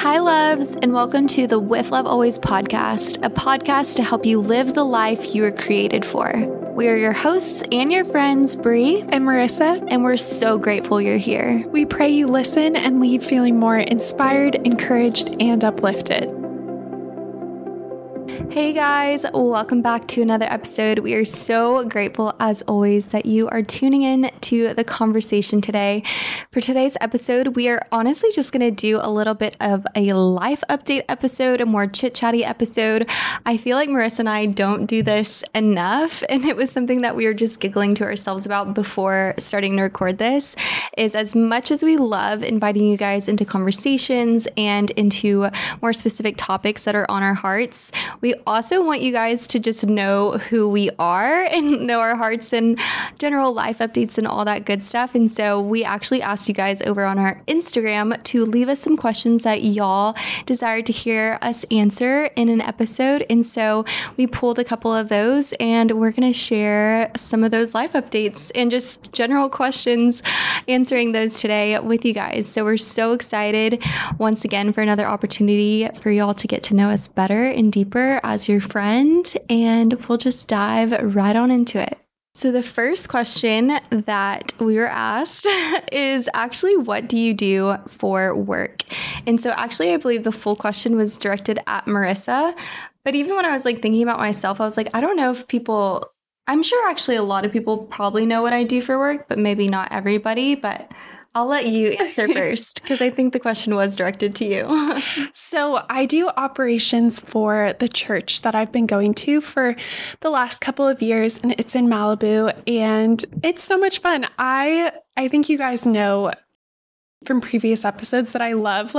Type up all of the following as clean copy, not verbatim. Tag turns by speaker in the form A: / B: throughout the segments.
A: Hi, loves, and welcome to the With Love Always podcast, a podcast to help you live the life you were created for. We are your hosts and your friends, Bree
B: and Marissa,
A: and we're so grateful you're here.
B: We pray you listen and leave feeling more inspired, encouraged, and uplifted.
A: Hey guys, welcome back to another episode. We are so grateful as always that you are tuning in to the conversation today. For today's episode, we are honestly just going to do a little bit of a life update episode, a more chit chatty episode. I feel like Marissa and I don't do this enough, and it was something that we were just giggling to ourselves about before starting to record this, is as much as we love inviting you guys into conversations and into more specific topics that are on our hearts, we also want you guys to just know who we are and know our hearts and general life updates and all that good stuff. And so we actually asked you guys over on our Instagram to leave us some questions that y'all desired to hear us answer in an episode. And so we pulled a couple of those and we're going to share some of those life updates and just general questions, answering those today with you guys. So we're so excited once again for another opportunity for y'all to get to know us better and deeper as your friend, and we'll just dive right on into it. So the first question that we were asked is actually, what do you do for work? And so actually, I believe the full question was directed at Marissa, but even when I was thinking about myself, I was like, I don't know if I'm sure actually a lot of people probably know what I do for work, but maybe not everybody, but I'll let you answer first because I think the question was directed to you.
B: So I do operations for the church that I've been going to for the last couple of years, and it's in Malibu, and it's so much fun. I think you guys know from previous episodes that I love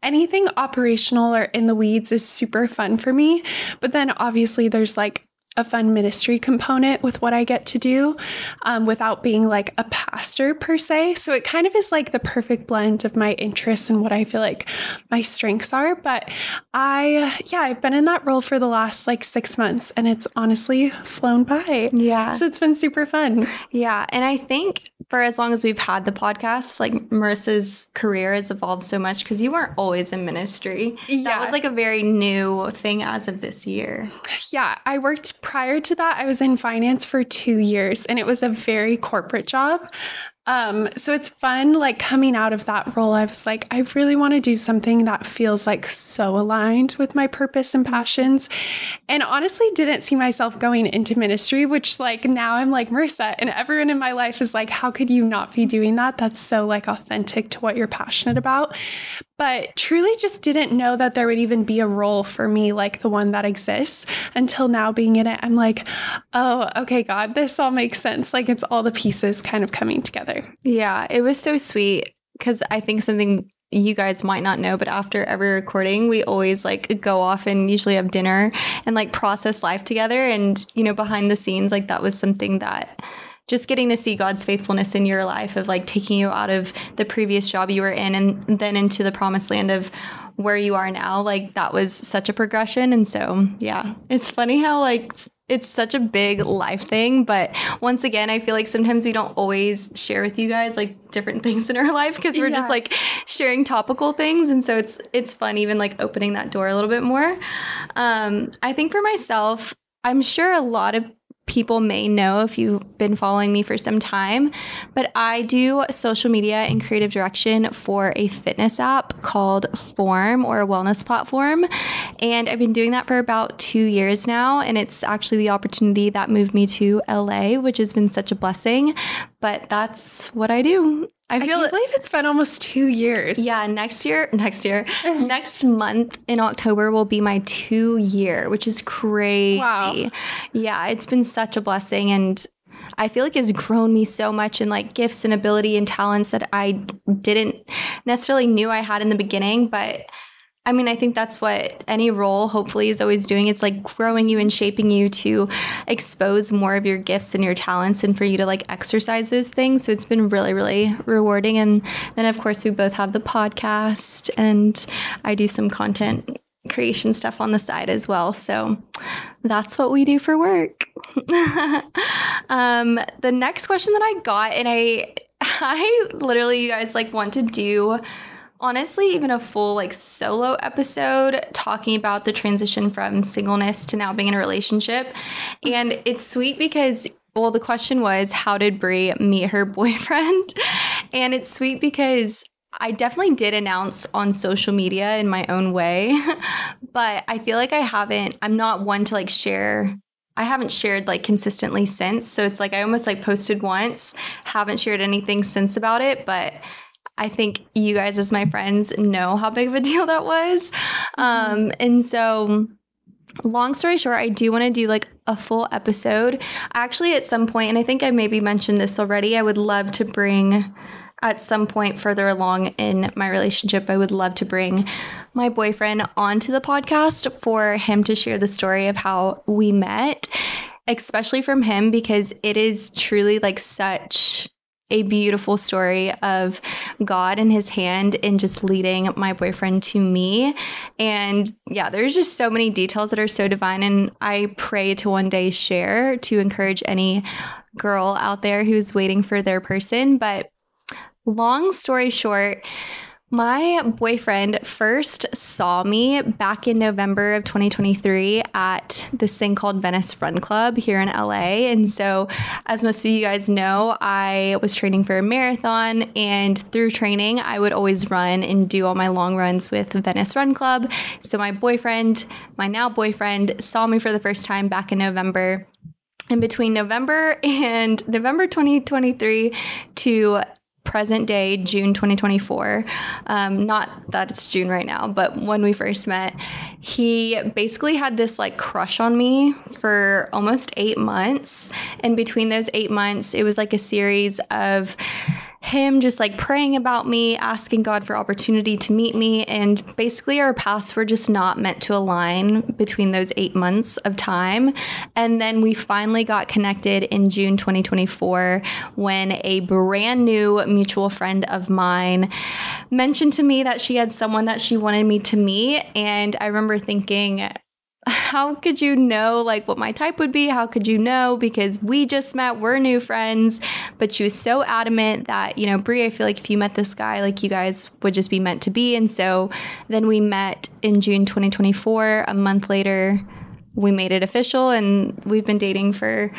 B: anything operational or in the weeds is super fun for me. But then obviously there's a fun ministry component with what I get to do without being a pastor per se. So it kind of is the perfect blend of my interests and what I feel like my strengths are. But I've been in that role for the last 6 months and it's honestly flown by.
A: Yeah.
B: So it's been super fun.
A: Yeah. And I think for as long as we've had the podcast, Marissa's career has evolved so much because you weren't always in ministry. Yeah. That was a very new thing as of this year.
B: Yeah. I worked prior to that. I was in finance for 2 years and it was a very corporate job. So it's fun, coming out of that role, I was I really want to do something that feels so aligned with my purpose and passions. And honestly didn't see myself going into ministry, which now I'm Marissa, and everyone in my life is how could you not be doing that? That's so authentic to what you're passionate about. But truly just didn't know that there would even be a role for me the one that exists until now being in it. I'm oh, okay, God, this all makes sense. It's all the pieces kind of coming together.
A: Yeah, it was so sweet because I think something you guys might not know, but after every recording, we always go off and usually have dinner and process life together. And, behind the scenes, that was something that just getting to see God's faithfulness in your life of taking you out of the previous job you were in and then into the promised land of where you are now, that was such a progression. And so, yeah, it's funny how it's such a big life thing. But once again, I feel sometimes we don't always share with you guys different things in our life because we're just sharing topical things. And so it's fun even opening that door a little bit more. I think for myself, I'm sure a lot of people may know if you've been following me for some time, but I do social media and creative direction for a fitness app called Form, or a wellness platform. And I've been doing that for about 2 years now. And it's actually the opportunity that moved me to LA, which has been such a blessing. But that's what I do. I can't
B: believe it's been almost 2 years.
A: Yeah, next month in October will be my 2-year, which is crazy. Wow. Yeah, it's been such a blessing, and I feel it's grown me so much in gifts and ability and talents that I didn't necessarily knew I had in the beginning, but I mean, I think that's what any role hopefully is always doing. It's growing you and shaping you to expose more of your gifts and your talents and for you to exercise those things. So it's been really, really rewarding. And then of course we both have the podcast and I do some content creation stuff on the side as well. So that's what we do for work. The next question that I got, and I literally, you guys want to do honestly even a full like solo episode talking about the transition from singleness to now being in a relationship. And it's sweet because, well, the question was, how did Brie meet her boyfriend? And it's sweet because I definitely did announce on social media in my own way, but I feel like I'm not one to like share. I haven't shared like consistently since. So it's like I almost like posted once, haven't shared anything since about it, but I think you guys as my friends know how big of a deal that was. And so long story short, I do want to do like a full episode. Actually, at some point, and I think I maybe mentioned this already, I would love to bring at some point further along in my relationship, I would love to bring my boyfriend onto the podcast for him to share the story of how we met, especially from him, because it is truly like such a beautiful story of God and his hand in just leading my boyfriend to me. And yeah, there's just so many details that are so divine. And I pray to one day share to encourage any girl out there who's waiting for their person. But long story short, my boyfriend first saw me back in November of 2023 at this thing called Venice Run Club here in LA. And so, as most of you guys know, I was training for a marathon, and through training, I would always run and do all my long runs with Venice Run Club. So my now boyfriend, saw me for the first time back in November. And between November 2023 to present day, June 2024, not that it's June right now, but when we first met, he basically had this like crush on me for almost 8 months. And between those 8 months, it was like a series of him just like praying about me, asking God for opportunity to meet me. And basically our paths were just not meant to align between those 8 months of time. And then we finally got connected in June 2024 when a brand new mutual friend of mine mentioned to me that she had someone that she wanted me to meet. And I remember thinking, how could you know like what my type would be? How could you know? Because we just met, we're new friends. But she was so adamant that, you know, Brie, I feel like if you met this guy, like you guys would just be meant to be. And so then we met in June 2024. A month later, we made it official, and we've been dating for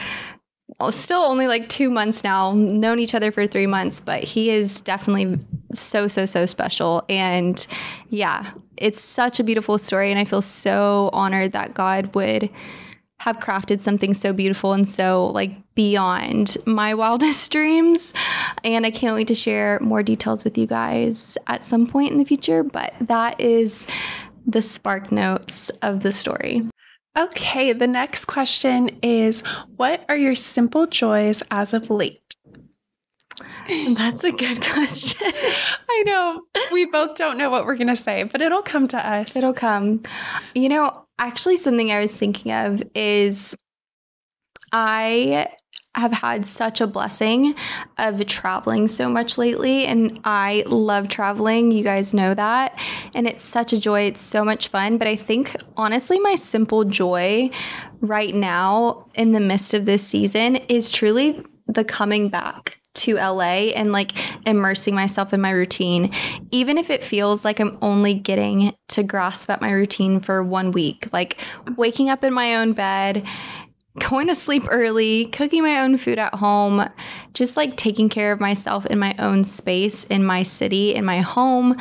A: still only like 2 months now, known each other for 3 months, but he is definitely so special. And yeah, it's such a beautiful story. And I feel so honored that God would have crafted something so beautiful and so like beyond my wildest dreams. And I can't wait to share more details with you guys at some point in the future, but that is the spark notes of the story.
B: Okay, the next question is, what are your simple joys as of late?
A: That's a good question.
B: I know. We both don't know what we're going to say, but it'll come to us.
A: It'll come. You know, actually something I was thinking of is I have had such a blessing of traveling so much lately, and I love traveling. You guys know that. And it's such a joy. It's so much fun. But I think honestly, my simple joy right now in the midst of this season is truly the coming back to LA and like immersing myself in my routine, even if it feels like I'm only getting to grasp at my routine for 1 week, like waking up in my own bed, going to sleep early, cooking my own food at home, just like taking care of myself in my own space, in my city, in my home,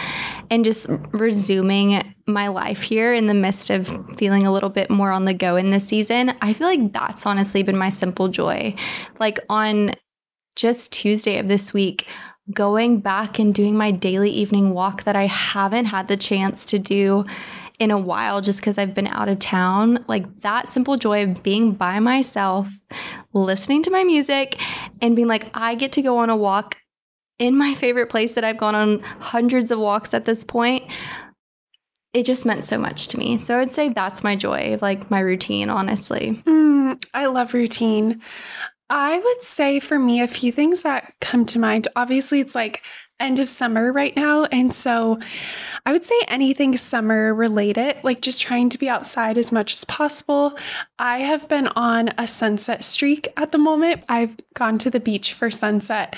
A: and just resuming my life here in the midst of feeling a little bit more on the go in this season. I feel like that's honestly been my simple joy. Like on just Tuesday of this week, going back and doing my daily evening walk that I haven't had the chance to do in a while just because I've been out of town. Like that simple joy of being by myself, listening to my music, and being like, I get to go on a walk in my favorite place that I've gone on hundreds of walks at this point. It just meant so much to me. So I would say that's my joy, like my routine, honestly.
B: I love routine. I would say for me, a few things that come to mind. Obviously, it's like end of summer right now. And so I would say anything summer related, like just trying to be outside as much as possible. I have been on a sunset streak at the moment. I've gone to the beach for sunset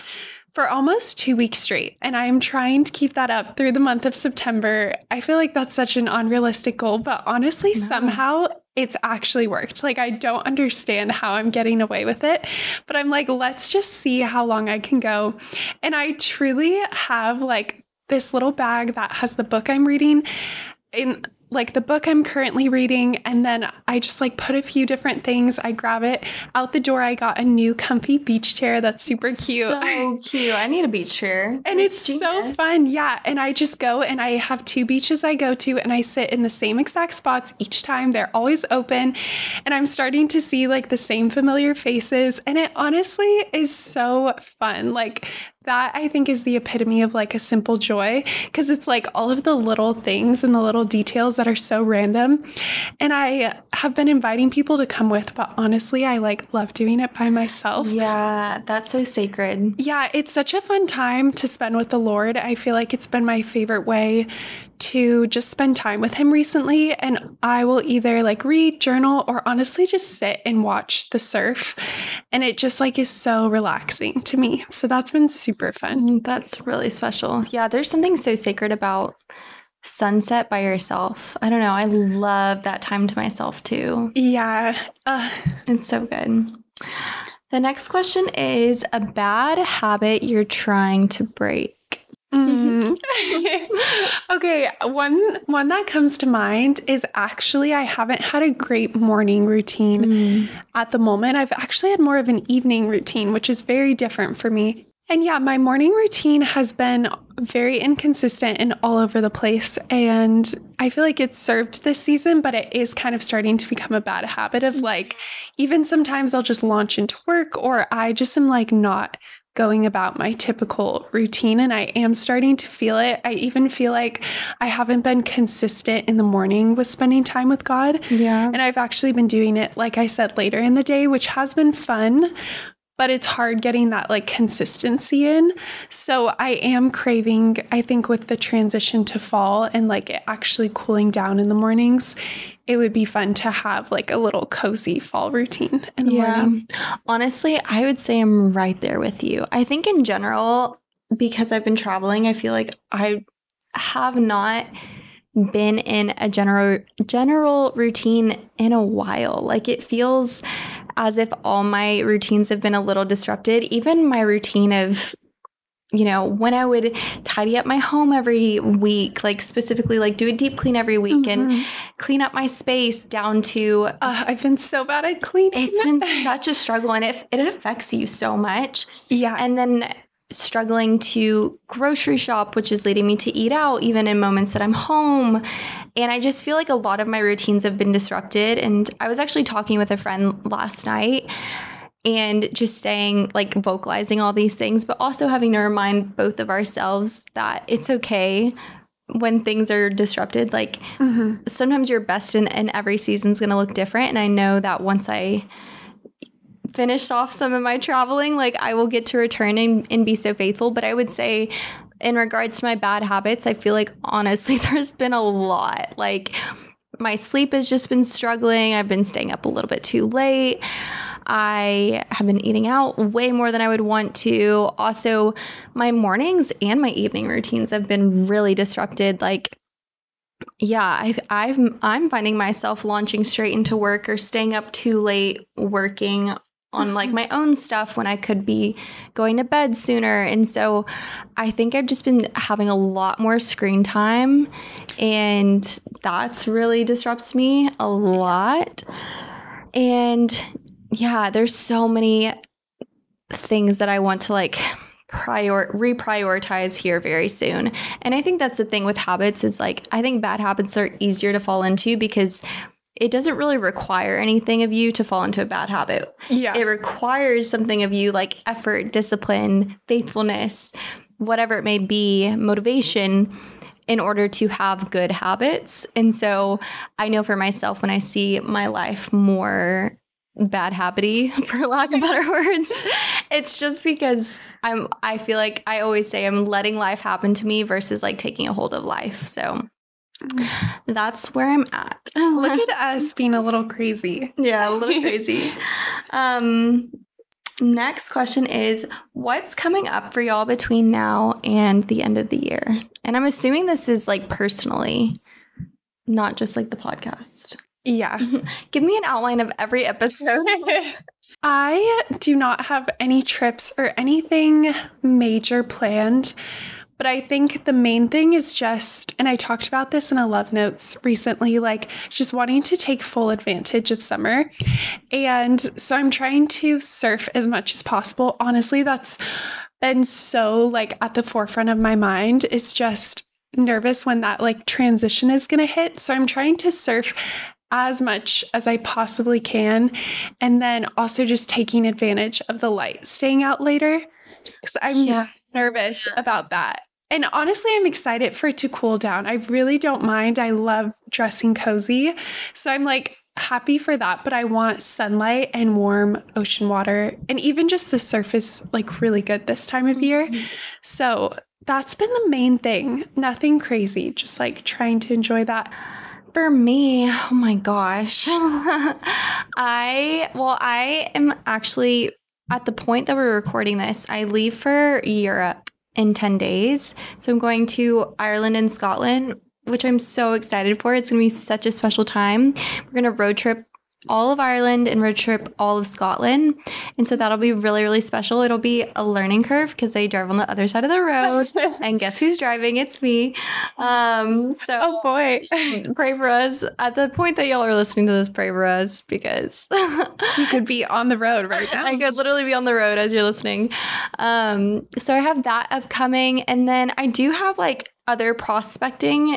B: for almost 2 weeks straight. And I am trying to keep that up through the month of September. I feel like that's such an unrealistic goal, but honestly, somehow it's actually worked. Like, I don't understand how I'm getting away with it, but I'm like, let's just see how long I can go. And I truly have like this little bag that has the book I'm reading in, like the book I'm currently reading, and then I just like put a few different things. I grab it out the door. I got a new comfy beach chair that's super cute.
A: So cute. I need a beach chair.
B: And it's so fun. Yeah. And I just go and I have 2 beaches I go to, and I sit in the same exact spots each time. They're always open. And I'm starting to see like the same familiar faces. And it honestly is so fun. Like, that I think is the epitome of like a simple joy, because it's like all of the little things and the little details that are so random. And I have been inviting people to come with, but honestly, I like love doing it by myself.
A: Yeah, that's so sacred.
B: Yeah, it's such a fun time to spend with the Lord. I feel like it's been my favorite way to just spend time with him recently. And I will either like read, journal, or honestly just sit and watch the surf. And it just like is so relaxing to me. So that's been super fun.
A: That's really special. Yeah, there's something so sacred about sunset by yourself. I don't know. I love that time to myself too.
B: Yeah.
A: It's so good. The next question is a bad habit you're trying to break.
B: Okay, one that comes to mind is actually I haven't had a great morning routine at the moment. I've actually had more of an evening routine, which is very different for me. And yeah, my morning routine has been very inconsistent and all over the place. And I feel like it's served this season, but it is kind of starting to become a bad habit of like, even sometimes I'll just launch into work, or I just am like not going about my typical routine, and I am starting to feel it. I even feel like I haven't been consistent in the morning with spending time with God.
A: Yeah.
B: And I've actually been doing it, like I said, later in the day, which has been fun, but it's hard getting that like consistency in. So I am craving, I think with the transition to fall and like it actually cooling down in the mornings, it would be fun to have like a little cozy fall routine in the morning.
A: Honestly, I would say I'm right there with you. I think in general, because I've been traveling, I feel like I have not been in a general routine in a while. Like, it feels as if all my routines have been a little disrupted. Even my routine of, you know, when I would tidy up my home every week, like specifically like do a deep clean every week and clean up my space down to...
B: I've been so bad at cleaning.
A: It's been such a struggle, and it affects you so much.
B: Yeah.
A: And then struggling to grocery shop, which is leading me to eat out even in moments that I'm home. And I just feel like a lot of my routines have been disrupted. And I was actually talking with a friend last night and just saying, like, vocalizing all these things, but also having to remind both of ourselves that it's okay when things are disrupted. Like, sometimes your best in every season's going to look different. And I know that once I finish off some of my traveling, like, I will get to return and be so faithful. But I would say in regards to my bad habits, I feel like honestly there's been a lot. Like, my sleep has just been struggling. I've been staying up a little bit too late. I have been eating out way more than I would want to. Also, my mornings and my evening routines have been really disrupted. Like, yeah, I'm finding myself launching straight into work or staying up too late working on like my own stuff when I could be going to bed sooner. And so I think I've just been having a lot more screen time, and that's really disrupts me a lot. And yeah, there's so many things that I want to like reprioritize here very soon. And I think that's the thing with habits is like, I think bad habits are easier to fall into because it doesn't really require anything of you to fall into a bad habit.
B: Yeah.
A: It requires something of you, like effort, discipline, faithfulness, whatever it may be, motivation, in order to have good habits. And so I know for myself, when I see my life more bad habity, for lack of better words, it's just because I feel like I always say I'm letting life happen to me versus like taking a hold of life. So that's where I'm at.
B: Look at us being a little crazy.
A: Yeah, a little crazy. Next question is, what's coming up for y'all between now and the end of the year? And I'm assuming this is like personally, not just like the podcast.
B: Yeah.
A: Give me an outline of every episode.
B: I do not have any trips or anything major planned, but I think the main thing is just, and I talked about this in a Love Notes recently, like just wanting to take full advantage of summer. And so I'm trying to surf as much as possible. Honestly, that's been so like at the forefront of my mind. It's just nervous when that like transition is going to hit. So I'm trying to surf as much as I possibly can. And then also just taking advantage of the light staying out later, because I'm nervous about that. And honestly, I'm excited for it to cool down. I really don't mind. I love dressing cozy. So I'm like happy for that, but I want sunlight and warm ocean water. And even just the surface, like really good this time of year. So that's been the main thing. Nothing crazy, just like trying to enjoy that.
A: For me, oh my gosh. I am actually at the point that we're recording this, I leave for Europe in 10 days. So I'm going to Ireland and Scotland, which I'm so excited for. It's going to be such a special time. We're going to road trip all of Ireland and road trip all of Scotland. And so that'll be really, really special. It'll be a learning curve because they drive on the other side of the road. And guess who's driving? It's me.
B: Oh boy.
A: Pray for us. At the point that y'all are listening to this, pray for us because
B: you could be on the road right now.
A: I could literally be on the road as you're listening. So I have that upcoming. And then I do have like other prospecting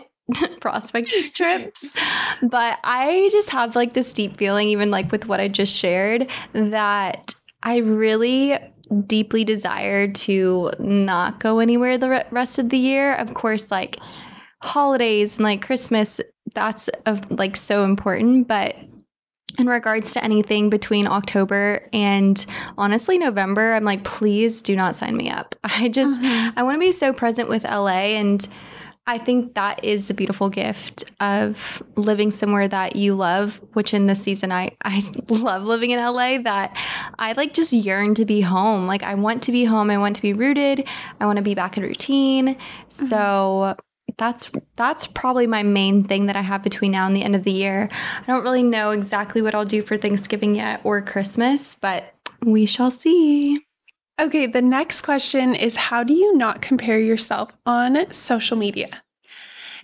A: trips, but I just have like this deep feeling, even like with what I just shared, that I really deeply desire to not go anywhere the rest of the year. Of course, like holidays and like Christmas, that's like so important, but in regards to anything between October and honestly November, I'm like, please do not sign me up. I want to be so present with LA, and I think that is the beautiful gift of living somewhere that you love, which in this season, I love living in LA, that I like just yearn to be home. Like I want to be home. I want to be rooted. I want to be back in routine. Mm-hmm. So that's probably my main thing that I have between now and the end of the year. I don't really know exactly what I'll do for Thanksgiving yet or Christmas, but we shall see.
B: Okay, the next question is, how do you not compare yourself on social media?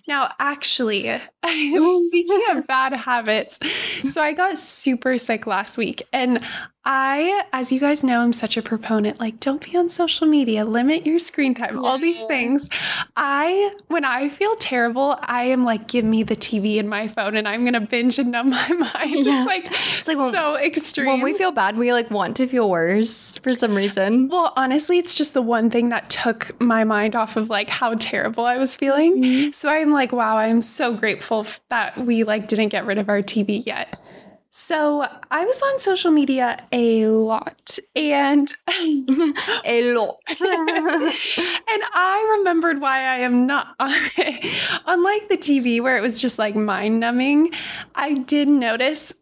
B: Now, actually, speaking of bad habits, so I got super sick last week, and I, as you guys know, I'm such a proponent, like, don't be on social media, limit your screen time, all these things. When I feel terrible, I am like, give me the TV and my phone, and I'm going to binge and numb my mind.
A: Yeah.
B: It's like so extreme.
A: When we feel bad, we like want to feel worse for some reason.
B: Well, honestly, it's just the one thing that took my mind off of like how terrible I was feeling. Mm-hmm. So I'm like, wow, I'm so grateful that we like didn't get rid of our TV yet. So I was on social media a lot and
A: a lot.
B: And I remembered why I am not on it. Unlike the TV where it was just like mind numbing, I did notice,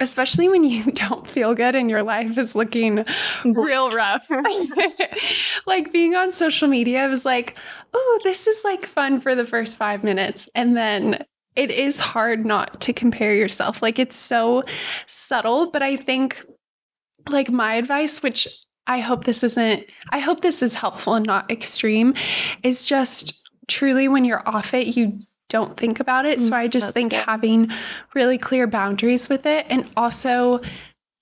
B: especially when you don't feel good and your life is looking real rough, like being on social media, I was like, oh, this is like fun for the first 5 minutes. And then it is hard not to compare yourself. Like it's so subtle, but I think like my advice, which I hope this is helpful and not extreme, is just truly when you're off it, you don't think about it. So I just think having really clear boundaries with it, and also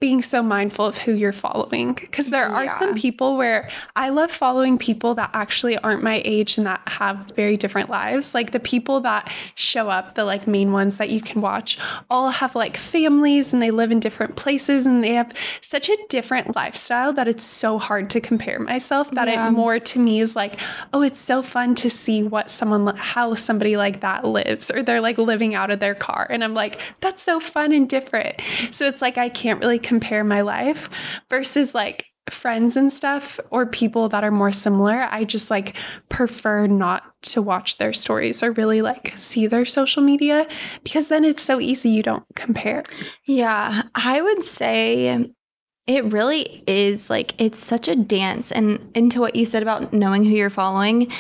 B: being so mindful of who you're following. Because there are some people where I love following people that actually aren't my age and that have very different lives. Like the people that show up, the like main ones that you can watch, all have like families and they live in different places and they have such a different lifestyle that it's so hard to compare myself, that it more to me is like, oh, it's so fun to see how somebody like that lives, or they're like living out of their car. And I'm like, that's so fun and different. So it's like, I can't really compare my life versus like friends and stuff or people that are more similar. I just like prefer not to watch their stories or really like see their social media, because then it's so easy. You don't compare.
A: Yeah, I would say it really is like, it's such a dance. And into what you said about knowing who you're following,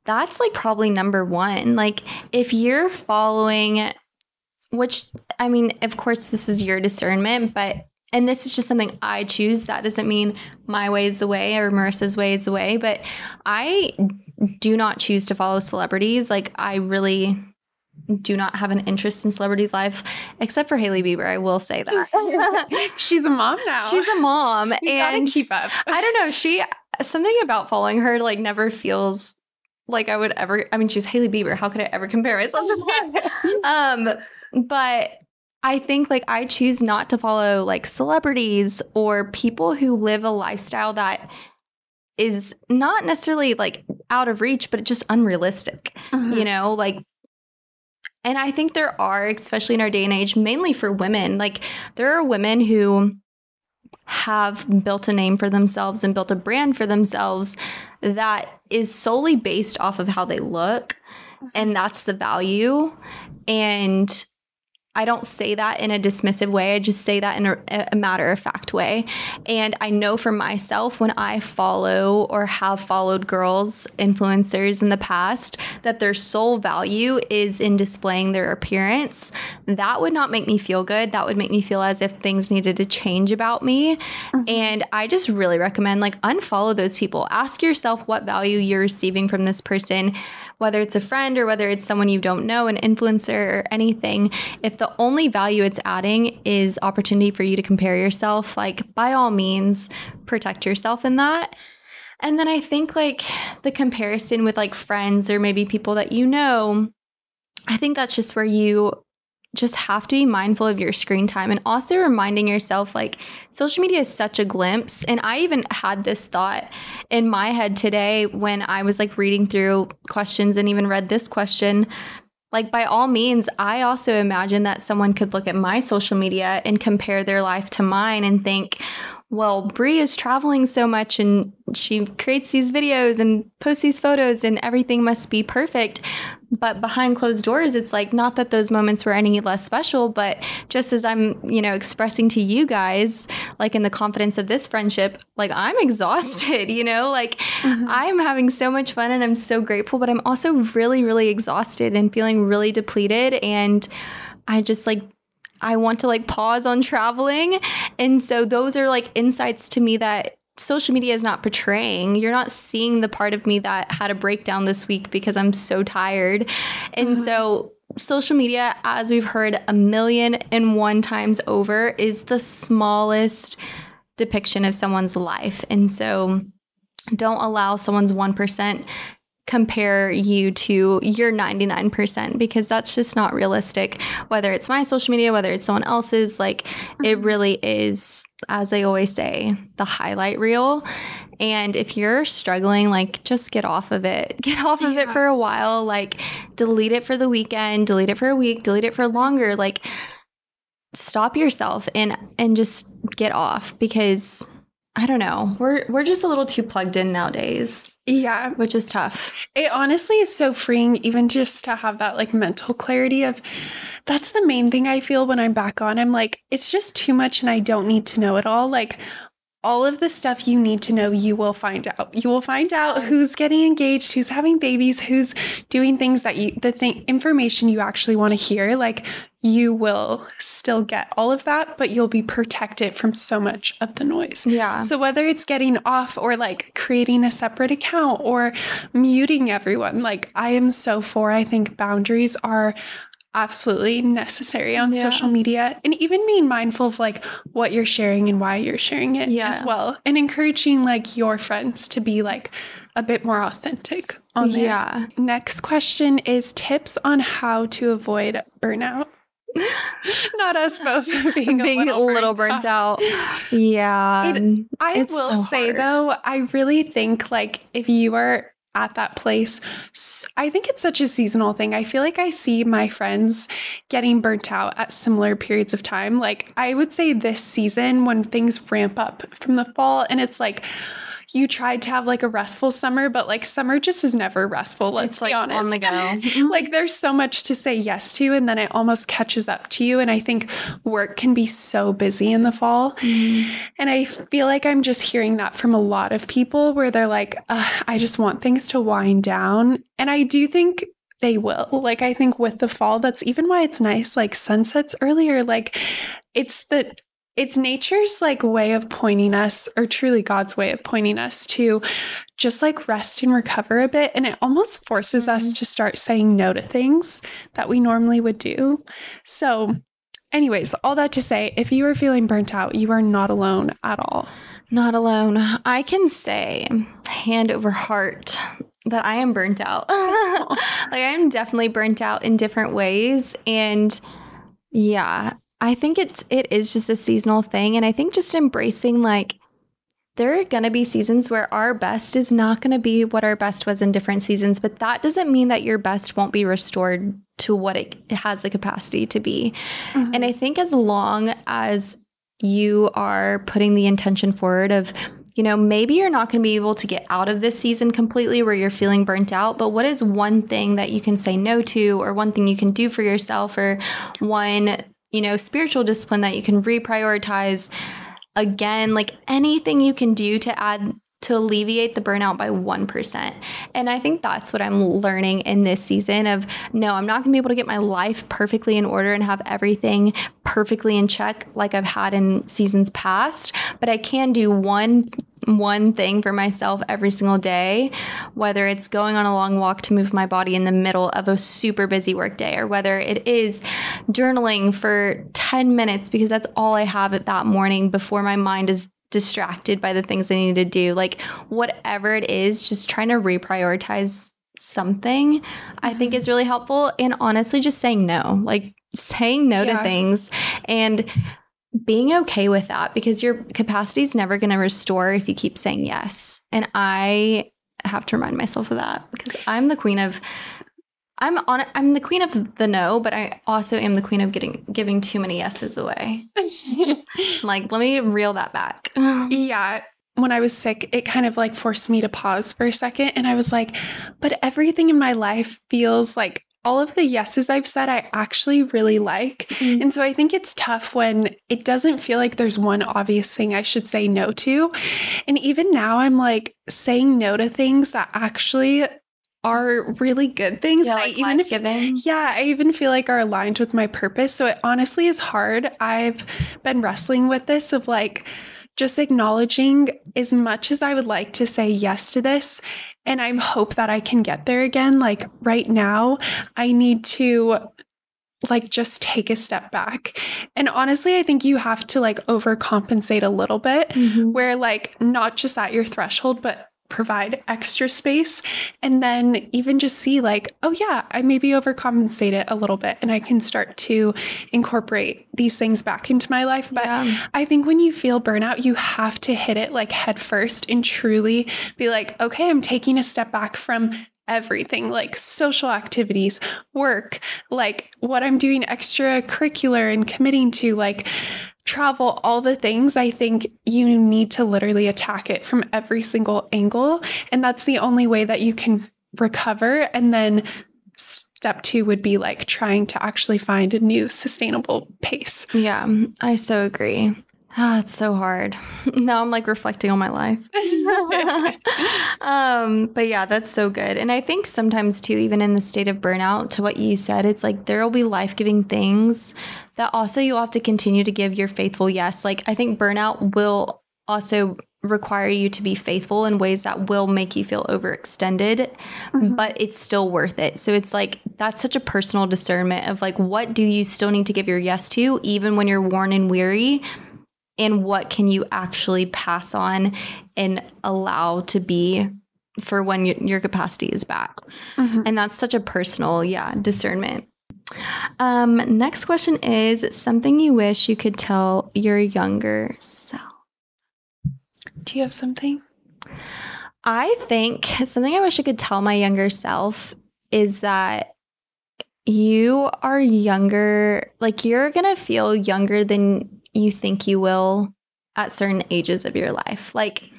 A: that's like probably number one. Like if you're following, which I mean, of course, this is your discernment, and this is just something I choose. That doesn't mean my way is the way or Marissa's way is the way, but I do not choose to follow celebrities. Like I really do not have an interest in celebrities' life, except for Hailey Bieber. I will say that.
B: She's a mom now.
A: She's a mom.
B: We
A: and
B: gotta keep up.
A: I don't know. Something about following her like never feels like I would ever, I mean, she's Hailey Bieber. How could I ever compare myself to that? But I think like I choose not to follow like celebrities or people who live a lifestyle that is not necessarily like out of reach, but just unrealistic, you know, like, and I think there are, especially in our day and age, mainly for women, like there are women who have built a name for themselves and built a brand for themselves that is solely based off of how they look. And that's the value. And I don't say that in a dismissive way. I just say that in a matter-of-fact way. And I know for myself, when I follow or have followed girls, influencers in the past, that their sole value is in displaying their appearance. That would not make me feel good. That would make me feel as if things needed to change about me. And I just really recommend like unfollow those people. Ask yourself what value you're receiving from this person, whether it's a friend or whether it's someone you don't know, an influencer or anything. If the only value it's adding is opportunity for you to compare yourself, like by all means, protect yourself in that. And then I think like the comparison with like friends or maybe people that you know, I think that's just where you just have to be mindful of your screen time and also reminding yourself like social media is such a glimpse. And I even had this thought in my head today when I was like reading through questions and even read this question. Like by all means, I also imagine that someone could look at my social media and compare their life to mine and think, well, Brie is traveling so much and she creates these videos and posts these photos and everything must be perfect. But behind closed doors, it's like not that those moments were any less special, but just as I'm, you know, expressing to you guys, like in the confidence of this friendship, like I'm exhausted, you know, like I'm having so much fun and I'm so grateful, but I'm also really, really exhausted and feeling really depleted. And I just like, I want to like pause on traveling. And so those are like insights to me that social media is not portraying. You're not seeing the part of me that had a breakdown this week because I'm so tired. And so social media, as we've heard 1,000,001 times over, is the smallest depiction of someone's life. And so don't allow someone's 1% compare you to your 99% because that's just not realistic. Whether it's my social media, whether it's someone else's, like it really is, as they always say, the highlight reel. And if you're struggling, like just get off of it. Get off of it for a while. Like delete it for the weekend, delete it for a week, delete it for longer. Like stop yourself and just get off because I don't know. We're just a little too plugged in nowadays.
B: Yeah.
A: Which is tough.
B: It honestly is so freeing even just to have that like mental clarity of that's the main thing I feel when I'm back on. I'm like, it's just too much and I don't need to know it all. Like all of the stuff you need to know, you will find out. You will find out who's getting engaged, who's having babies, who's doing things that information you actually want to hear. Like you will still get all of that, but you'll be protected from so much of the noise.
A: Yeah.
B: So whether it's getting off or like creating a separate account or muting everyone, like I am so for, I think boundaries are absolutely necessary on social media, and even being mindful of like what you're sharing and why you're sharing it as well, and encouraging like your friends to be like a bit more authentic on there. Next question is tips on how to avoid burnout. Not us both being a little burnt out.
A: Yeah.
B: I will say though, I really think like if you are at that place, I think it's such a seasonal thing. I feel like I see my friends getting burnt out at similar periods of time. Like I would say this season when things ramp up from the fall and it's like you tried to have like a restful summer, but like summer just is never restful. Let's be honest.
A: On the go.
B: Like there's so much to say yes to, and then it almost catches up to you. And I think work can be so busy in the fall. And I feel like I'm just hearing that from a lot of people where they're like, I just want things to wind down. And I do think they will. Like, I think with the fall, that's even why it's nice, like sunsets earlier. Like it's nature's like way of pointing us, or truly God's way of pointing us to just like rest and recover a bit. And it almost forces us to start saying no to things that we normally would do. So anyways, all that to say, if you are feeling burnt out, you are not alone at all.
A: Not alone. I can say hand over heart that I am burnt out. Like I am definitely burnt out in different ways. And yeah, I think it is just a seasonal thing. And I think just embracing like there are going to be seasons where our best is not going to be what our best was in different seasons, but that doesn't mean that your best won't be restored to what it has the capacity to be. And I think as long as you are putting the intention forward of, you know, maybe you're not going to be able to get out of this season completely where you're feeling burnt out, but what is one thing that you can say no to, or one thing you can do for yourself, or one, you know, spiritual discipline that you can reprioritize? Again, like anything you can do to alleviate the burnout by 1%. And I think that's what I'm learning in this season of, no, I'm not gonna be able to get my life perfectly in order and have everything perfectly in check like I've had in seasons past, but I can do one thing for myself every single day, whether it's going on a long walk to move my body in the middle of a super busy work day, or whether it is journaling for 10 minutes because that's all I have at that morning before my mind is distracted by the things I need to do. Like whatever it is, just trying to reprioritize something, I think is really helpful. And honestly, just saying no, like saying no to things and being okay with that, because your capacity is never going to restore if you keep saying yes. And I have to remind myself of that, because I'm the queen of the no, but I also am the queen of giving too many yeses away. Like, let me reel that back.
B: Yeah. When I was sick, it kind of like forced me to pause for a second. And I was like, but everything in my life feels like all of the yeses I've said, I actually really like. And so I think it's tough when it doesn't feel like there's one obvious thing I should say no to. And even now I'm like saying no to things that actually are really good things.
A: Yeah, like
B: I even feel like are aligned with my purpose. So it honestly is hard. I've been wrestling with this of like just acknowledging as much as I would like to say yes to this. And I hope that I can get there again. Like right now, I need to like just take a step back. And honestly, I think you have to like overcompensate a little bit where like not just at your threshold, but provide extra space, and then even just see like, oh yeah, I maybe overcompensate it a little bit and I can start to incorporate these things back into my life. But I think when you feel burnout, you have to hit it like head first and truly be like, okay, I'm taking a step back from everything, like social activities, work, like what I'm doing extracurricular and committing to, like travel, all the things. I think you need to literally attack it from every single angle. And that's the only way that you can recover. And then step 2 would be like trying to actually find a new sustainable pace.
A: Yeah, I so agree. It's so hard. Now I'm like reflecting on my life. But yeah, that's so good. And I think sometimes too, even in the state of burnout, to what you said, it's like there will be life-giving things that also you'll have to continue to give your faithful yes. Like I think burnout will also require you to be faithful in ways that will make you feel overextended, but it's still worth it. So it's like, that's such a personal discernment of like, what do you still need to give your yes to, even when you're worn and weary? And what can you actually pass on and allow to be for when your capacity is back? And that's such a personal, discernment. Next question is something you wish you could tell your younger self.
B: Do you have something?
A: I think something I wish I could tell my younger self is that you are younger, like you're going to feel younger than you think you will at certain ages of your life. Like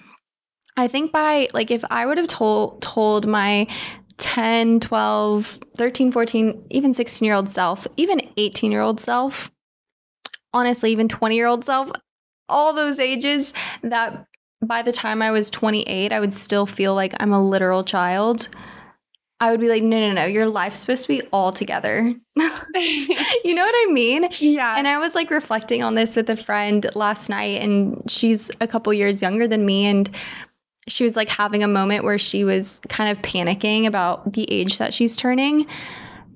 A: I think by like, if I would have told my 10, 12, 13, 14, even 16-year-old self, even 18-year-old self, honestly, even 20-year-old self, all those ages, that by the time I was 28, I would still feel like I'm a literal child. I would be like, no, your life's supposed to be all together. You know what I mean?
B: Yeah.
A: And I was like reflecting on this with a friend last night, and she's a couple years younger than me. And she was like having a moment where she was kind of panicking about the age that she's turning.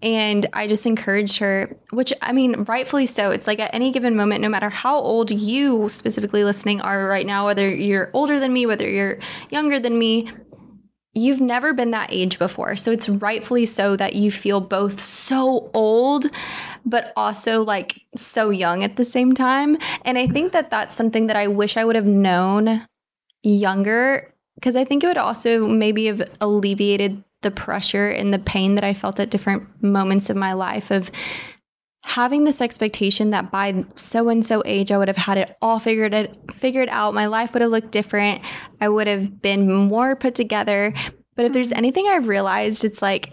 A: And I just encouraged her, which, I mean, rightfully so. It's like at any given moment, no matter how old you specifically listening are right now, whether you're older than me, whether you're younger than me, you've never been that age before. So it's rightfully so that you feel both so old, but also like so young at the same time. And I think that that's something that I wish I would have known younger, because I think it would also maybe have alleviated the pressure and the pain that I felt at different moments of my life of having this expectation that by so-and-so age, I would have had it all figured out. My life would have looked different. I would have been more put together. But if there's anything I've realized, it's like,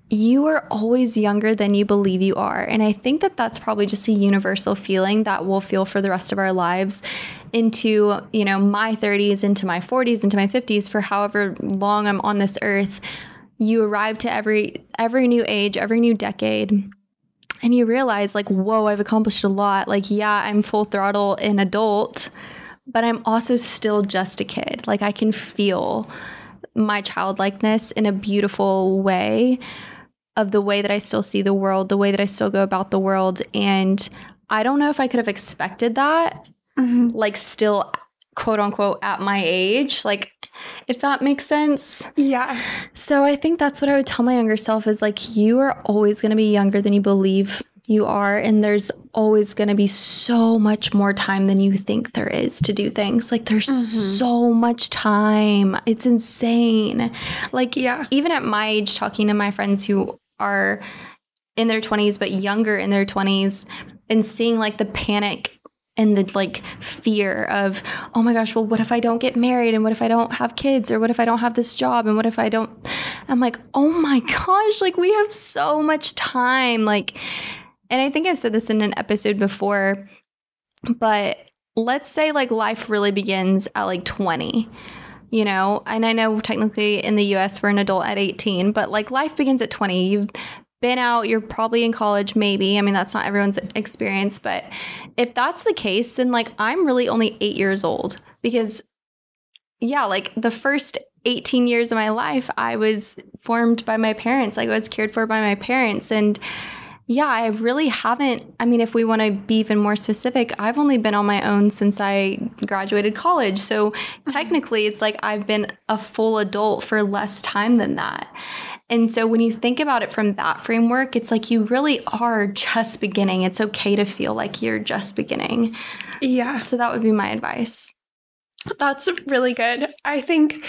A: you are always younger than you believe you are. And I think that that's probably just a universal feeling that we'll feel for the rest of our lives into, you know, my 30s, into my 40s, into my 50s, for however long I'm on this earth. You arrive to every new age, every new decade, and you realize like, whoa, I've accomplished a lot. Like, yeah, I'm full throttle an adult, but I'm also still just a kid. Like, I can feel my childlikeness in a beautiful way, of the way that I still see the world, the way that I still go about the world. And I don't know if I could have expected that, like still quote unquote at my age, like, if that makes sense.
B: Yeah.
A: So I think that's what I would tell my younger self is like, you are always going to be younger than you believe you are. And there's always going to be so much more time than you think there is to do things. Like, there's so much time. It's insane. Like, even at my age, talking to my friends who are in their 20s, but younger in their 20s, and seeing like the panic and the like fear of, oh my gosh, well, what if I don't get married? And what if I don't have kids? Or what if I don't have this job? And what if I don't? I'm like, oh my gosh, like, we have so much time. Like, and I think I said this in an episode before, but let's say like life really begins at like 20, you know, and I know technically in the US we're an adult at 18, but like life begins at 20. You've been out, you're probably in college, maybe. I mean, that's not everyone's experience, but if that's the case, then like I'm really only 8 years old, because like the first 18 years of my life, I was formed by my parents. Like, I was cared for by my parents. And I really haven't. I mean, if we want to be even more specific, I've only been on my own since I graduated college. So technically, it's like I've been a full adult for less time than that. And so when you think about it from that framework, it's like you really are just beginning. It's okay to feel like you're just beginning.
B: Yeah.
A: So that would be my advice.
B: That's really good. I think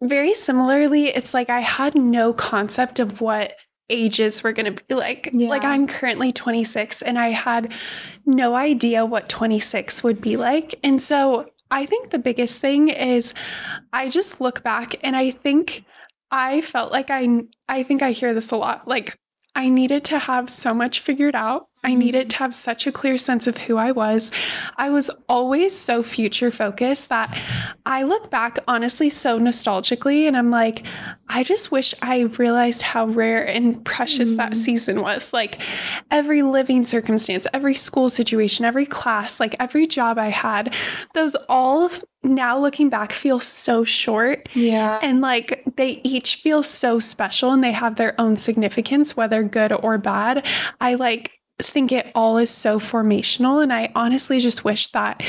B: very similarly, it's like I had no concept of what ages were going to be like. Like, I'm currently 26 and I had no idea what 26 would be like. And so I think the biggest thing is I just look back and I think I felt like I think I hear this a lot. Like, I needed to have so much figured out. I needed to have such a clear sense of who I was. I was always so future focused that I look back honestly so nostalgically and I'm like, I just wish I realized how rare and precious that season was. Like, every living circumstance, every school situation, every class, like every job I had, those all now looking back feel so short. Yeah. And like they each feel so special and they have their own significance, whether good or bad. I like think it all is so formational. And I honestly just wish that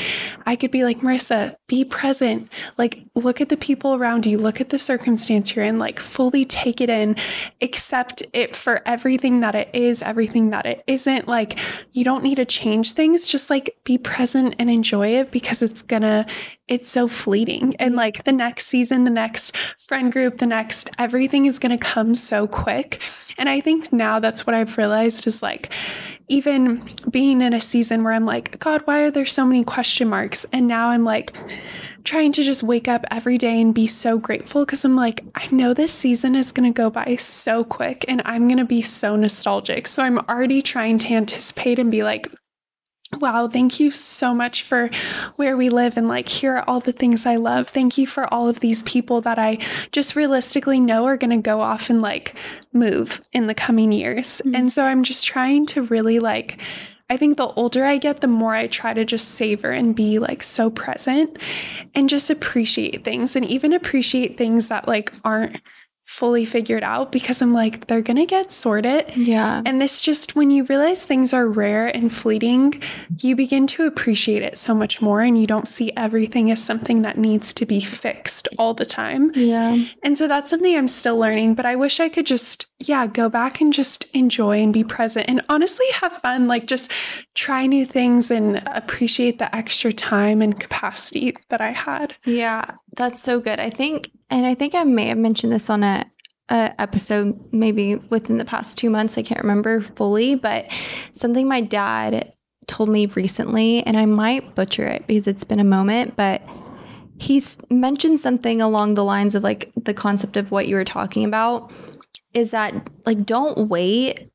B: I could be like, Marissa, be present. Like, look at the people around you. Look at the circumstance you're in. Like, fully take it in. Accept it for everything that it is, everything that it isn't. Like, you don't need to change things. Just like be present and enjoy it, because it's so fleeting. And like the next season, the next friend group, the next everything is going to come so quick. And I think now that's what I've realized is like, even being in a season where I'm like, God, why are there so many question marks? And now I'm like, trying to just wake up every day and be so grateful because I'm like, I know this season is going to go by so quick and I'm going to be so nostalgic. So I'm already trying to anticipate and be like, wow, thank you so much for where we live. And like, here are all the things I love. Thank you for all of these people that I just realistically know are going to go off and like move in the coming years. Mm-hmm. And so I'm just trying to really like, I think the older I get, the more I try to just savor and be like so present and just appreciate things and even appreciate things that like aren't fully figured out because I'm like, they're going to get sorted.
A: Yeah.
B: And this just, when you realize things are rare and fleeting, you begin to appreciate it so much more and you don't see everything as something that needs to be fixed all the time.
A: Yeah.
B: And so that's something I'm still learning, but I wish I could just, go back and just enjoy and be present and honestly have fun, like just try new things and appreciate the extra time and capacity that I had.
A: Yeah, that's so good. I think I may have mentioned this on a episode maybe within the past 2 months. I can't remember fully, but something my dad told me recently, and I might butcher it because it's been a moment, but he's mentioned something along the lines of like the concept of what you were talking about is that like, don't wait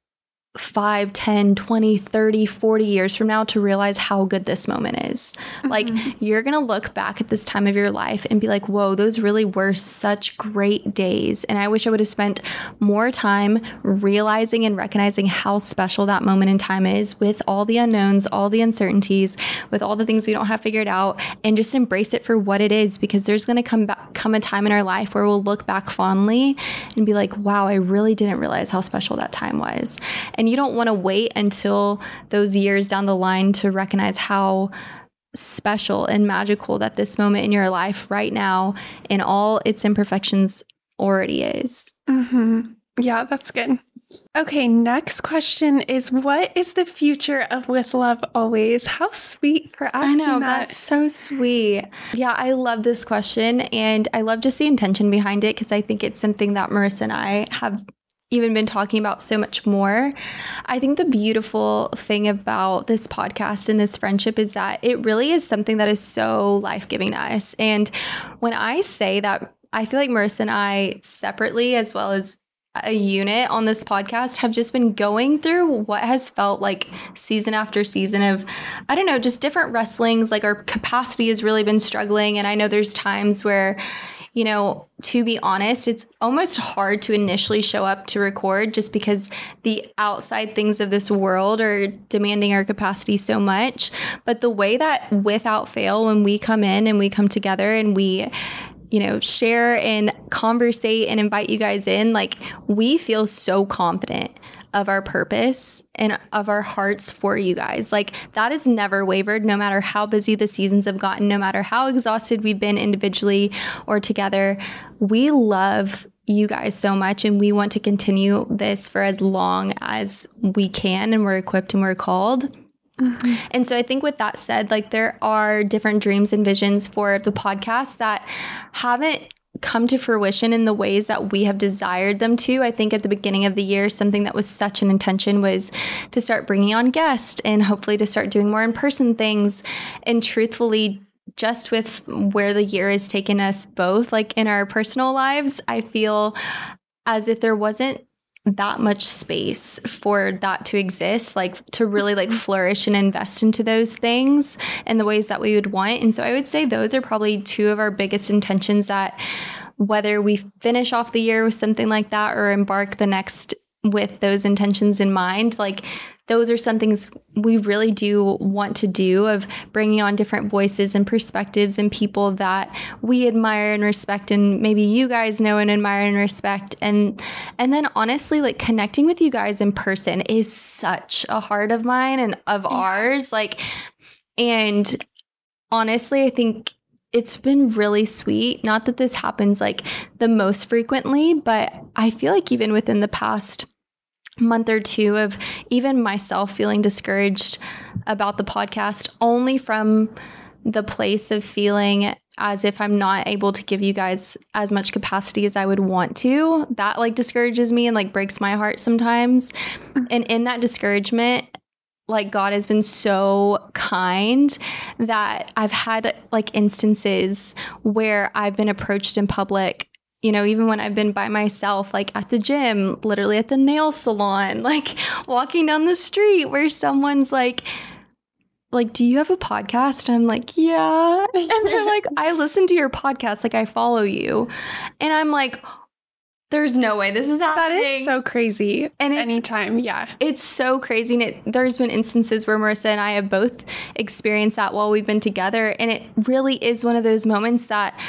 A: 5, 10, 20, 30, 40 years from now to realize how good this moment is. Mm-hmm. Like you're going to look back at this time of your life and be like, whoa, those really were such great days. And I wish I would have spent more time realizing and recognizing how special that moment in time is with all the unknowns, all the uncertainties, with all the things we don't have figured out, and just embrace it for what it is, because there's going to come a time in our life where we'll look back fondly and be like, wow, I really didn't realize how special that time was. And you don't want to wait until those years down the line to recognize how special and magical that this moment in your life right now in all its imperfections already is.
B: Mm-hmm. Yeah, that's good. Okay, next question is, what is the future of With Love Always? How sweet for asking
A: I know,
B: that.
A: that's so sweet. Yeah, I love this question, and I love just the intention behind it because I think it's something that Marissa and I have even been talking about so much more. I think the beautiful thing about this podcast and this friendship is that it really is something that is so life-giving to us. And when I say that, I feel like Marissa and I separately, as well as a unit on this podcast, have just been going through what has felt like season after season of, I don't know, just different wrestlings. Like our capacity has really been struggling. And I know there's times where, you know, to be honest, it's almost hard to initially show up to record just because the outside things of this world are demanding our capacity so much. But the way that without fail, when we come in and we come together and we, you know, share and conversate and invite you guys in, like we feel so confident of our purpose and of our hearts for you guys. Like that has never wavered, no matter how busy the seasons have gotten, no matter how exhausted we've been individually or together. We love you guys so much, and we want to continue this for as long as we can, and we're equipped and we're called. Mm-hmm. And so I think with that said, like there are different dreams and visions for the podcast that haven't come to fruition in the ways that we have desired them to. I think at the beginning of the year, something that was such an intention was to start bringing on guests and hopefully to start doing more in-person things. And truthfully, just with where the year has taken us both, like in our personal lives, I feel as if there wasn't that much space for that to exist, like to really like flourish and invest into those things in the ways that we would want. And so I would say those are probably two of our biggest intentions, that whether we finish off the year with something like that or embark the next with those intentions in mind, like those are some things we really do want to do, of bringing on different voices and perspectives and people that we admire and respect, and maybe you guys know and admire and respect. And then honestly, like connecting with you guys in person is such a heart of mine and of ours. Like, and honestly, I think it's been really sweet. Not that this happens like the most frequently, but I feel like even within the past month or two of even myself feeling discouraged about the podcast, only from the place of feeling as if I'm not able to give you guys as much capacity as I would want to, that like discourages me and like breaks my heart sometimes. And in that discouragement, like God has been so kind that I've had like instances where I've been approached in public, you know, even when I've been by myself, like at the gym, literally at the nail salon, like walking down the street, where someone's like, do you have a podcast? And I'm like, yeah. And they're like, I listen to your podcast. Like, I follow you. And I'm like, there's no way this is happening.
B: That is so crazy.
A: And
B: anytime, yeah.
A: It's so crazy. And there's been instances where Marissa and I have both experienced that while we've been together. And it really is one of those moments that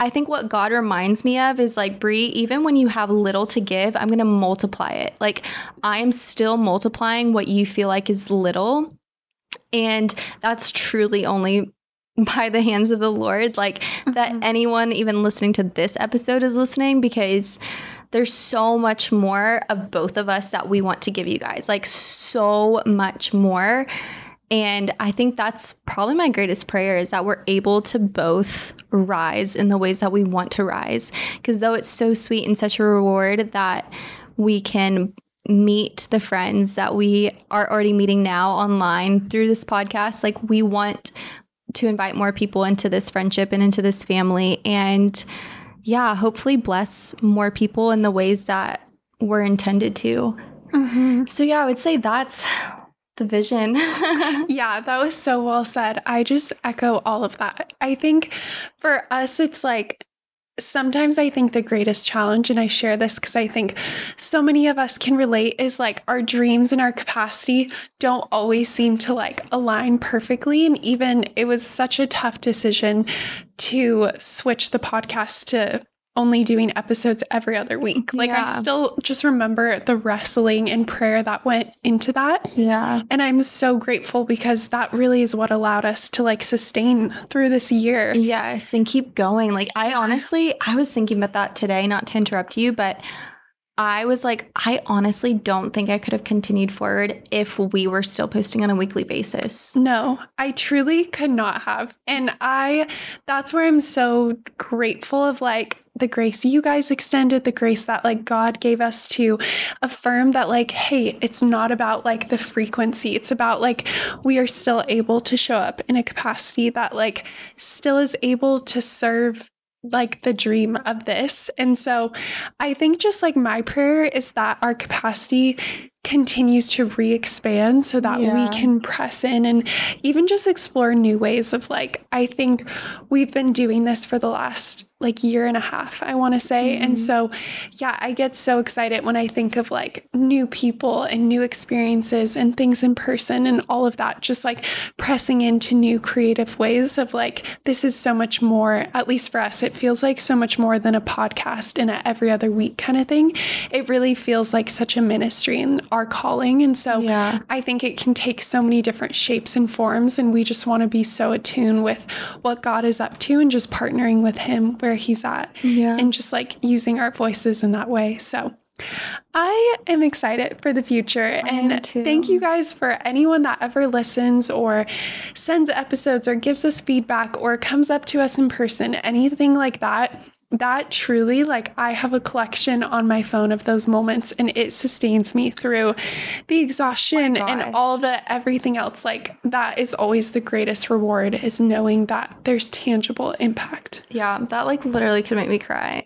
A: I think what God reminds me of is like, Brie, even when you have little to give, I'm going to multiply it. Like, I am still multiplying what you feel like is little. And that's truly only by the hands of the Lord, like that anyone even listening to this episode is listening, because there's so much more of both of us that we want to give you guys, like so much more. And I think that's probably my greatest prayer, is that we're able to both rise in the ways that we want to rise. Because though it's so sweet and such a reward that we can meet the friends that we are already meeting now online through this podcast, like we want to invite more people into this friendship and into this family, and yeah, hopefully bless more people in the ways that we're intended to. So yeah, I would say that's the vision.
B: Yeah, that was so well said. I just echo all of that. I think for us, it's like, sometimes I think the greatest challenge, and I share this because I think so many of us can relate, is like our dreams and our capacity don't always seem to like align perfectly. And even it was such a tough decision to switch the podcast to only doing episodes every other week. Like, I still just remember the wrestling and prayer that went into that.
A: Yeah.
B: And I'm so grateful, because that really is what allowed us to like sustain through this year.
A: Yes. And keep going. Like, I was thinking about that today, not to interrupt you, but I was like, I honestly don't think I could have continued forward if we were still posting on a weekly basis.
B: No, I truly could not have. And that's where I'm so grateful of like the grace you guys extended, the grace that like God gave us to affirm that like, hey, it's not about like the frequency. It's about like, we are still able to show up in a capacity that like still is able to serve like the dream of this. And so I think just like my prayer is that our capacity continues to re-expand so that we can press in and even just explore new ways of like, I think we've been doing this for the last like year and a half, I want to say. And so, yeah, I get so excited when I think of like new people and new experiences and things in person and all of that, just like pressing into new creative ways of like, this is so much more, at least for us, it feels like so much more than a podcast and a every other week kind of thing. It really feels like such a ministry and our calling. And so I think it can take so many different shapes and forms. And we just want to be so attuned with what God is up to and just partnering with him where he's at and just like using our voices in that way. So I am excited for the future. And thank you guys for anyone that ever listens or sends episodes or gives us feedback or comes up to us in person, anything like that. That truly, like, I have a collection on my phone of those moments, and it sustains me through the exhaustion and all the everything else. Like, that is always the greatest reward, is knowing that there's tangible impact.
A: Yeah, that like literally could make me cry.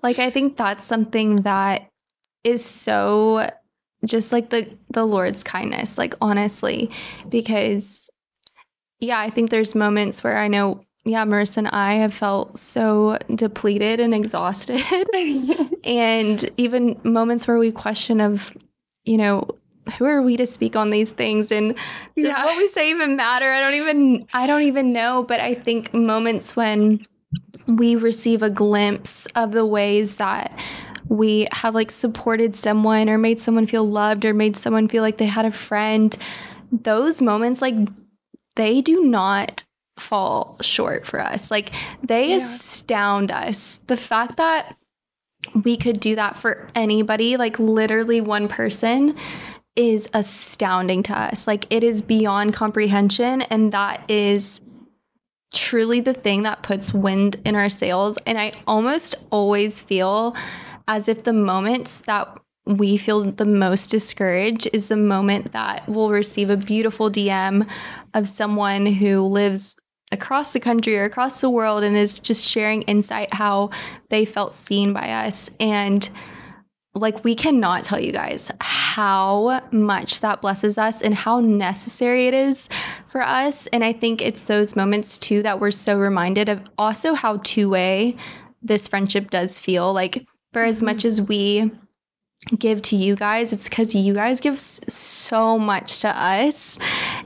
A: Like, I think that's something that is so just like the Lord's kindness, like, honestly, because I think there's moments where I know Marissa and I have felt so depleted and exhausted. And even moments where we question of, you know, who are we to speak on these things? And does what we say even matter? I don't even know. But I think moments when we receive a glimpse of the ways that we have like supported someone or made someone feel loved or made someone feel like they had a friend, those moments, like, they do not fall short for us. Like, they astound us. The fact that we could do that for anybody, like literally one person, is astounding to us. Like, it is beyond comprehension, and that is truly the thing that puts wind in our sails. And I almost always feel as if the moments that we feel the most discouraged is the moment that we'll receive a beautiful DM of someone who lives across the country or across the world and is just sharing insight how they felt seen by us. And like, we cannot tell you guys how much that blesses us and how necessary it is for us. And I think it's those moments too that we're so reminded of also how two-way this friendship does feel. Like, for as much as we give to you guys, it's because you guys give so much to us,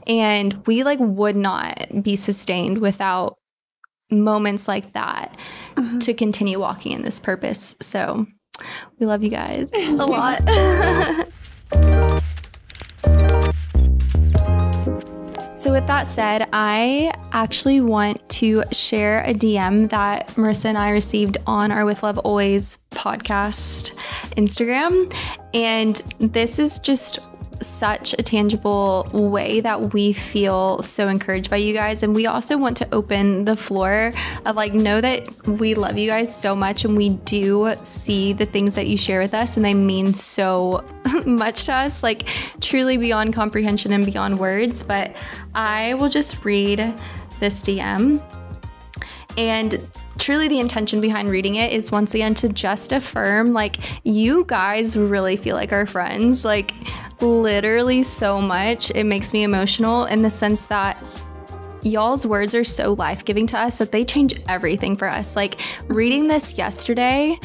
A: and we like would not be sustained without moments like that to continue walking in this purpose. So we love you guys a lot. So with that said, I actually want to share a DM that Marissa and I received on our With Love Always podcast Instagram. And this is just such a tangible way that we feel so encouraged by you guys. And we also want to open the floor of like, know that we love you guys so much, and we do see the things that you share with us, and they mean so much to us, like truly beyond comprehension and beyond words. But I will just read this DM. And truly the intention behind reading it is once again to just affirm, like, you guys really feel like our friends, like literally so much. It makes me emotional in the sense that y'all's words are so life-giving to us that they change everything for us. Like, reading this yesterday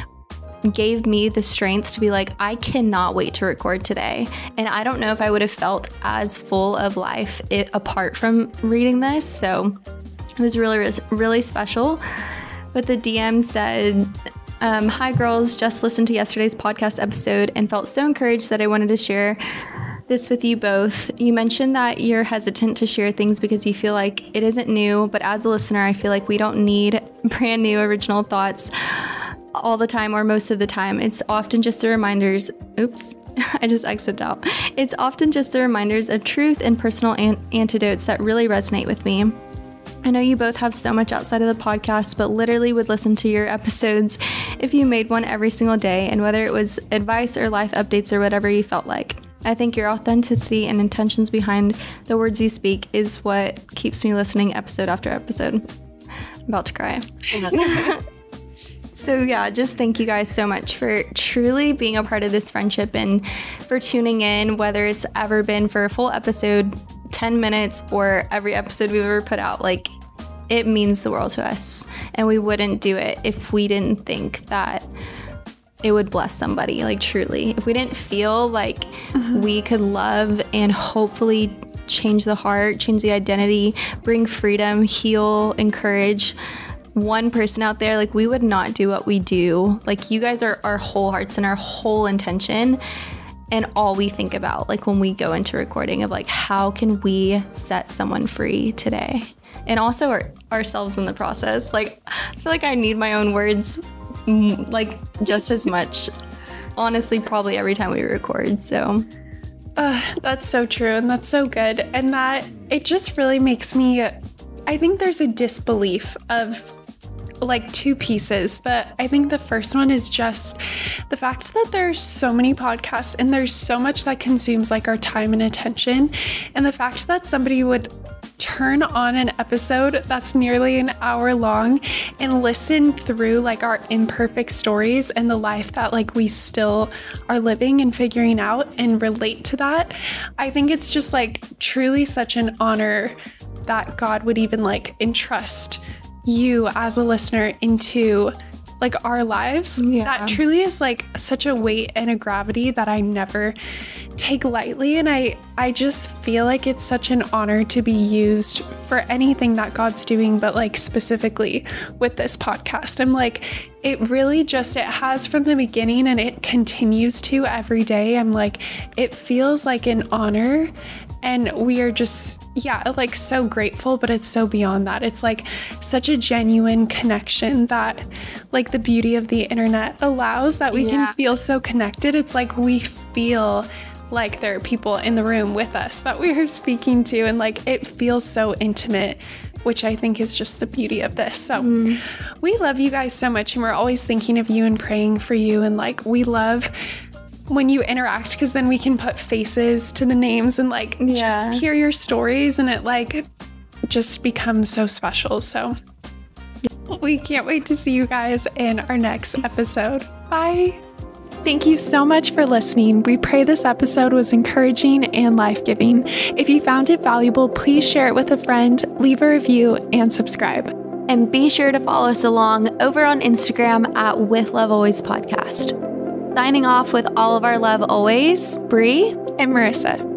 A: gave me the strength to be like, I cannot wait to record today. And I don't know if I would have felt as full of life apart from reading this. So it was really, really special. But the DM said, hi girls, just listened to yesterday's podcast episode and felt so encouraged that I wanted to share this with you both. You mentioned that you're hesitant to share things because you feel like it isn't new, but as a listener, I feel like we don't need brand new original thoughts all the time or most of the time. It's often just the reminders, I just exited out. It's often just the reminders of truth and personal antidotes that really resonate with me. I know you both have so much outside of the podcast, but literally would listen to your episodes if you made one every single day, and whether it was advice or life updates or whatever you felt like. I think your authenticity and intentions behind the words you speak is what keeps me listening episode after episode. I'm about to cry. So yeah, just thank you guys so much for truly being a part of this friendship and for tuning in, whether it's ever been for a full episode, 10 minutes, or every episode we've ever put out. Like, it means the world to us, and we wouldn't do it if we didn't think that it would bless somebody. Like, truly, if we didn't feel like we could love and hopefully change the heart, change the identity, bring freedom, heal, encourage one person out there, like, we would not do what we do. Like, you guys are our whole hearts and our whole intention, and all we think about, like, when we go into recording, of like, how can we set someone free today, and also ourselves in the process. Like, I feel like I need my own words like just as much, honestly, probably every time we record. So
B: that's so true, and that's so good, and that it just really makes me, I think there's a disbelief of like two pieces. That I think the first one is just the fact that there's so many podcasts and there's so much that consumes like our time and attention, and the fact that somebody would turn on an episode that's nearly an hour long and listen through like our imperfect stories and the life that like we still are living and figuring out and relate to that. I think it's just like truly such an honor that God would even like entrust you as a listener into like our lives. Yeah. That truly is like such a weight and a gravity that I never take lightly. And I just feel like it's such an honor to be used for anything that God's doing, but like specifically with this podcast. I'm like, it really just, it has from the beginning and it continues to every day. I'm like, it feels like an honor. And we are just, like so grateful, but it's so beyond that. It's like such a genuine connection that like the beauty of the internet allows, that we can feel so connected. It's like we feel like there are people in the room with us that we are speaking to, and like it feels so intimate, which I think is just the beauty of this. So we love you guys so much, and we're always thinking of you and praying for you. And like, we love when you interact, because then we can put faces to the names and like just hear your stories, and it like just becomes so special. So we can't wait to see you guys in our next episode. Bye. Thank you so much for listening. We pray this episode was encouraging and life-giving. If you found it valuable, please share it with a friend, leave a review, and subscribe.
A: And be sure to follow us along over on Instagram at With Love Always Podcast. Signing off with all of our love always, Bree
B: and Marissa.